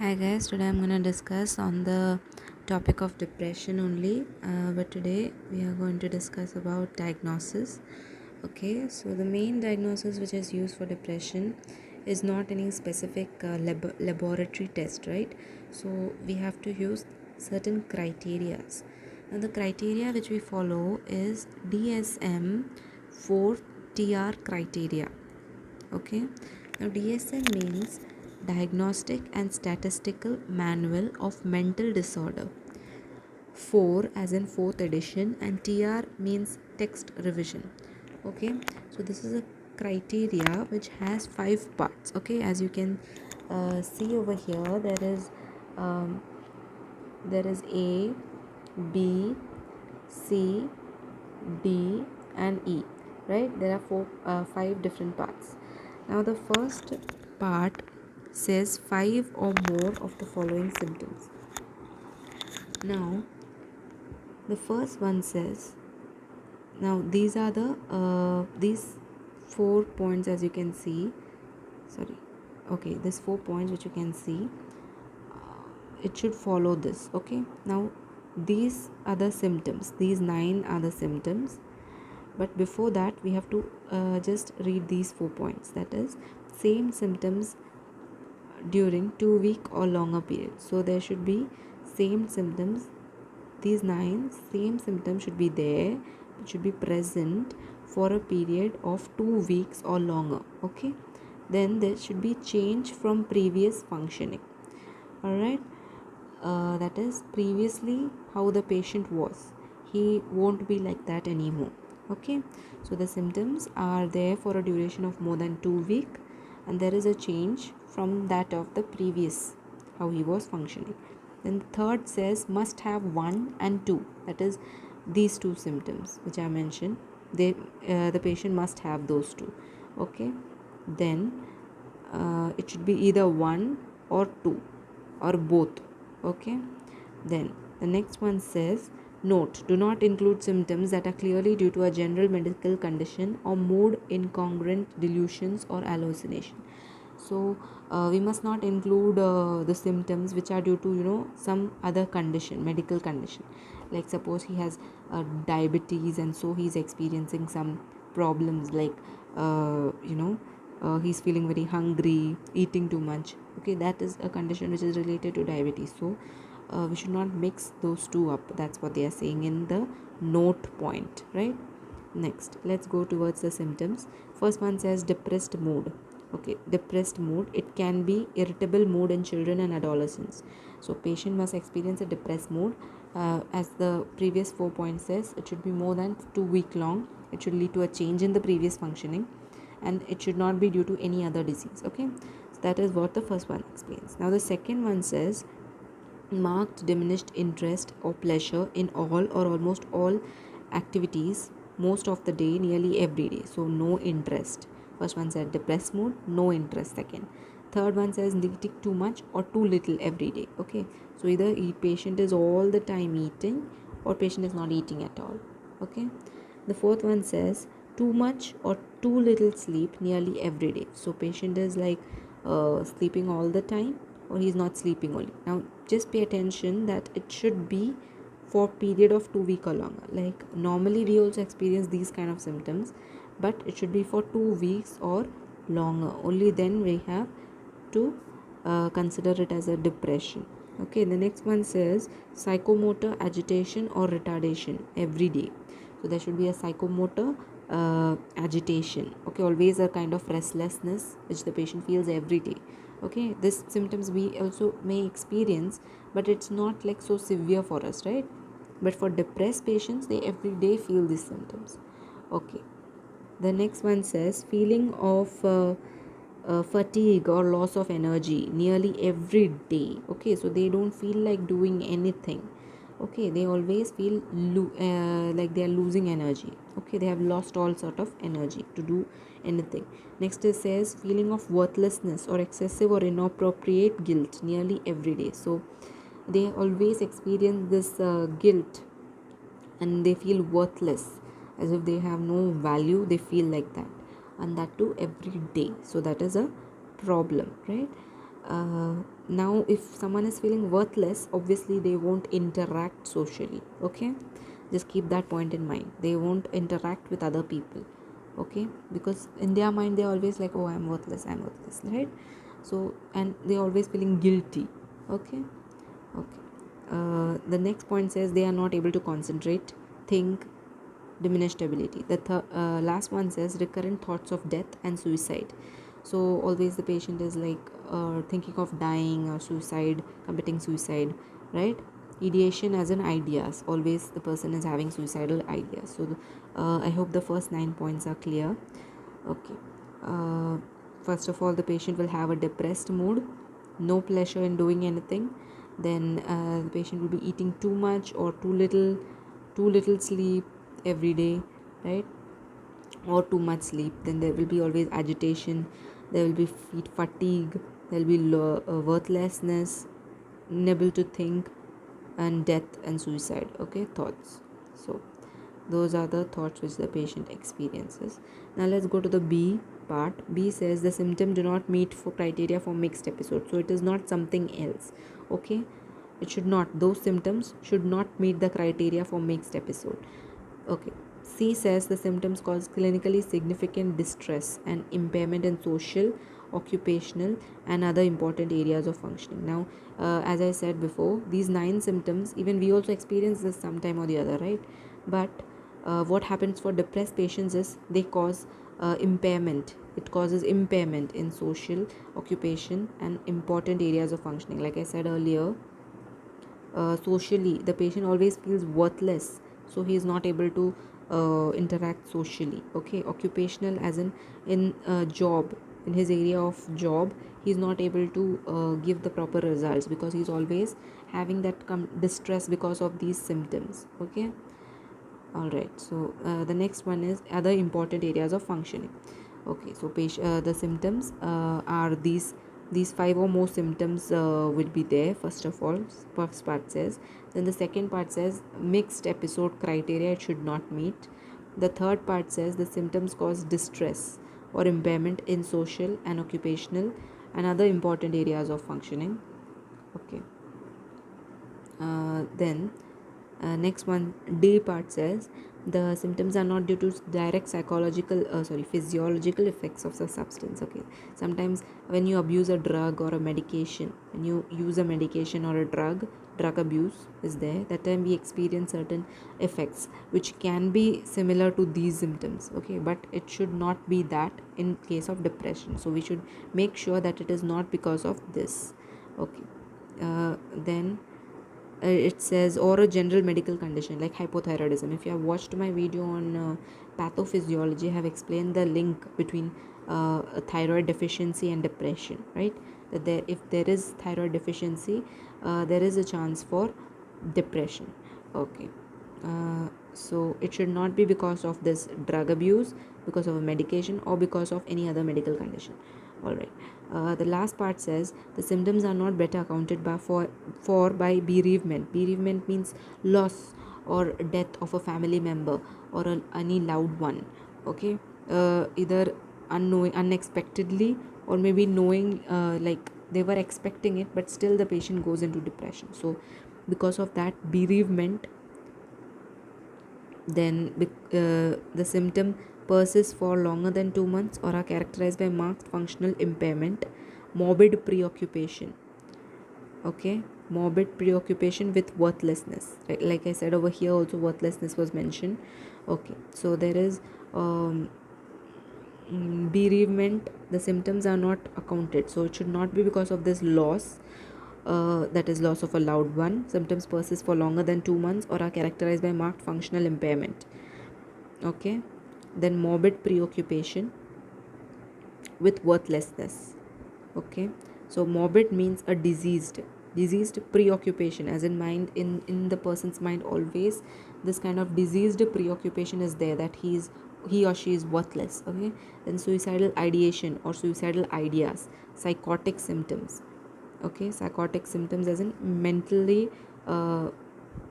Hi guys, today I'm going to discuss on the topic of depression only, but today we are going to discuss about diagnosis. Okay, so the main diagnosis which is used for depression is not any specific laboratory test, right? So we have to use certain criterias. Now the criteria which we follow is DSM IV TR criteria. Okay, now DSM means Diagnostic and Statistical Manual of Mental Disorder. 4 as in 4th edition, and TR means text revision. Okay, so this is a criteria which has 5 parts. Okay, as you can see over here, um, there is A, B, C, D, and E. Right? There are 5 different parts. Now the first part says 5 or more of the following symptoms. Now the first one says, now these are these 4 points, as you can see. Sorry. Okay, these 4 points which you can see, it should follow this. Okay, now these are the symptoms, these 9 are the symptoms, but before that we have to just read these 4 points, that is same symptoms during 2 week or longer period. So there should be same symptoms, these 9 same symptoms should be there, it should be present for a period of 2 weeks or longer. Okay, then there should be change from previous functioning. All right, that is previously how the patient was, he won't be like that anymore. Okay, so the symptoms are there for a duration of more than 2 weeks, and there is a change from that of the previous how he was functioning. Then the third says must have 1 and 2, that is these 2 symptoms which I mentioned, they the patient must have those 2. Okay, then it should be either 1 or 2 or both. Okay, then the next one says, note, do not include symptoms that are clearly due to a general medical condition or mood incongruent delusions or hallucination. So we must not include the symptoms which are due to some other condition, medical condition, like suppose he has diabetes, and so he's experiencing some problems like he's feeling very hungry, eating too much. Okay, that is a condition which is related to diabetes, so we should not mix those two up. That's what they are saying in the note point, right? Next, let's go towards the symptoms. First one says depressed mood. Okay, depressed mood, it can be irritable mood in children and adolescents. So patient must experience a depressed mood. As the previous 4 points says, it should be more than 2 week long, it should lead to a change in the previous functioning, and it should not be due to any other disease. Okay, so that is what the first one explains. Now the second one says marked diminished interest or pleasure in all or almost all activities most of the day, nearly every day. So no interest. First one said depressed mood, no interest. Second, third one says eating too much or too little every day. Okay, so either patient is all the time eating or patient is not eating at all. Okay, the fourth one says too much or too little sleep nearly every day. So patient is like sleeping all the time, or he's not sleeping only. Now just pay attention that it should be for period of 2 week or longer. Like normally we also experience these kind of symptoms, but it should be for 2 weeks or longer, only then we have to consider it as a depression. Okay, the next one says psychomotor agitation or retardation every day. So there should be a psychomotor agitation. Okay, always a kind of restlessness which the patient feels every day. Okay, this symptoms we also may experience, but it's not like so severe for us, right? But for depressed patients, they every day feel these symptoms. Okay, the next one says feeling of fatigue or loss of energy nearly every day. Okay, so they don't feel like doing anything. Okay, they always feel like they are losing energy. Okay, they have lost all sort of energy to do anything. Next it says feeling of worthlessness or excessive or inappropriate guilt nearly every day. So they always experience this guilt, and they feel worthless, as if they have no value, they feel like that, and that too every day. So that is a problem, right? Now if someone is feeling worthless, obviously they won't interact socially. Okay, just keep that point in mind. They won't interact with other people. Okay, because in their mind they're always like, oh, I'm worthless, right? So, and they're always feeling guilty. Okay. Okay. The next point says they are not able to concentrate, think, diminished ability. The last one says recurrent thoughts of death and suicide. So always the patient is like thinking of dying or suicide, committing suicide, right? Ideation as in ideas. Always the person is having suicidal ideas. So I hope the first 9 points are clear. Okay. Uh, First of all, the patient will have a depressed mood, no pleasure in doing anything. Then the patient will be eating too much or too little sleep every day, right? Or too much sleep. Then there will be always agitation, there will be fatigue, there will be worthlessness, unable to think, and death and suicide. Okay, thoughts. So those are the thoughts which the patient experiences. Now let's go to the B part. B says the symptom do not meet for criteria for mixed episode. So it is not something else. Okay, it should not, those symptoms should not meet the criteria for mixed episode. Okay. C says the symptoms cause clinically significant distress and impairment in social, occupational, and other important areas of functioning. Now, as I said before, these 9 symptoms, even we also experience this sometime or the other, right? But what happens for depressed patients is they cause impairment. It causes impairment in social, occupation, and important areas of functioning. Like I said earlier, socially the patient always feels worthless, so he is not able to interact socially. Okay, occupational as in job, in his area of job he is not able to give the proper results because he is always having that distress because of these symptoms. Okay, all right. So the next one is other important areas of functioning. Okay, so the symptoms are these 5 or more symptoms will be there. First of all, first part says. Then the second part says mixed episode criteria it should not meet. The third part says the symptoms cause distress or impairment in social and occupational and other important areas of functioning. Okay. Then next one, D part says the symptoms are not due to direct physiological effects of the substance. Okay, sometimes when you abuse a drug or a medication, when you use a medication or a drug abuse is there, that time we experience certain effects which can be similar to these symptoms. Okay, but it should not be that in case of depression. So we should make sure that it is not because of this. Okay, then it says or a general medical condition like hypothyroidism. If you have watched my video on pathophysiology, I have explained the link between a thyroid deficiency and depression, right? That if there is thyroid deficiency, there is a chance for depression. Okay. So it should not be because of this drug abuse, because of a medication, or because of any other medical condition. All right. The last part says the symptoms are not better accounted for by bereavement. Bereavement means loss or death of a family member or any loved one. Okay, either unexpectedly, or maybe knowing, like they were expecting it, but still the patient goes into depression. So because of that bereavement, then the symptom persists for longer than 2 months or are characterized by marked functional impairment, morbid preoccupation. Okay, morbid preoccupation with worthlessness, right? Like I said over here also worthlessness was mentioned. Okay, so there is bereavement, the symptoms are not accounted, so it should not be because of this loss, that is loss of a loved one. Symptoms persist for longer than 2 months or are characterized by marked functional impairment. Okay, then morbid preoccupation with worthlessness. Okay, so morbid means a diseased preoccupation, as in mind, in the person's mind always this kind of diseased preoccupation is there, that he or she is worthless. Okay, then suicidal ideation or suicidal ideas, psychotic symptoms. Okay, psychotic symptoms as in mentally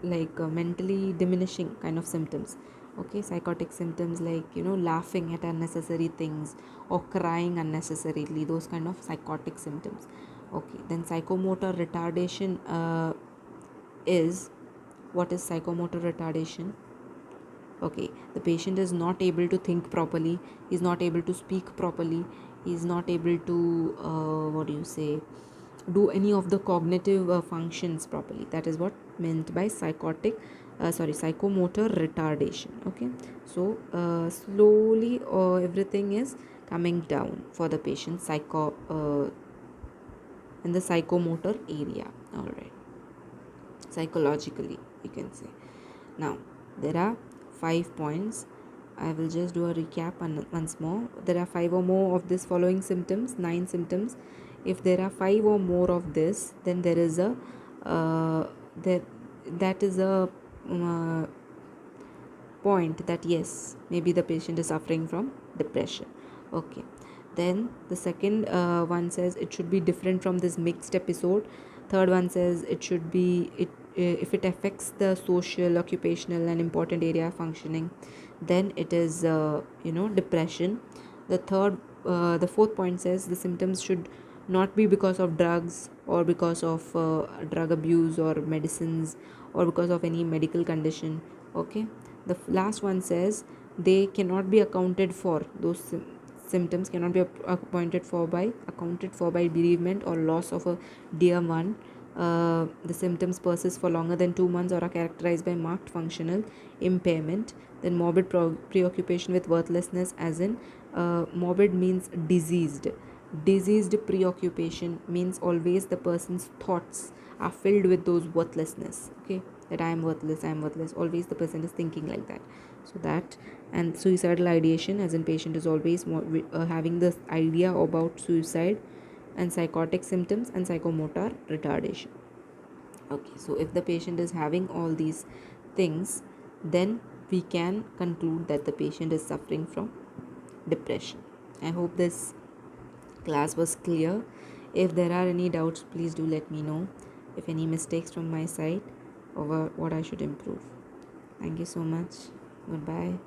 mentally diminishing kind of symptoms. Okay, psychotic symptoms like laughing at unnecessary things or crying unnecessarily, those kind of psychotic symptoms. Okay, then psychomotor retardation is, what is psychomotor retardation? Okay, the patient is not able to think properly, he's not able to speak properly, he's not able to what do you say, do any of the cognitive functions properly. That is what meant by psychomotor retardation. Okay, so slowly everything is coming down for the patient in the psychomotor area. All right, psychologically you can say. Now there are 5 points. I will just do a recap once more. There are 5 or more of this following symptoms, 9 symptoms. If there are 5 or more of this, then there is a there that is a uh, point that yes, maybe the patient is suffering from depression. Okay, then the second one says it should be different from this mixed episode. Third one says it should be it if it affects the social, occupational and important area functioning, then it is depression. The fourth point says the symptoms should not be because of drugs or because of drug abuse or medicines or because of any medical condition. Okay, the last one says they cannot be accounted for, those symptoms cannot be accounted for by bereavement or loss of a dear one. The symptoms persist for longer than 2 months or are characterized by marked functional impairment. Then morbid preoccupation with worthlessness, as in morbid means diseased preoccupation means always the person's thoughts are filled with those worthlessness. Okay, that I am worthless, always the person is thinking like that. So that, and suicidal ideation, as in patient is always having this idea about suicide, and psychotic symptoms and psychomotor retardation. Okay, so if the patient is having all these things, then we can conclude that the patient is suffering from depression. I hope this class was clear. If there are any doubts, please do let me know. If any mistakes from my side or what I should improve. Thank you so much. Goodbye.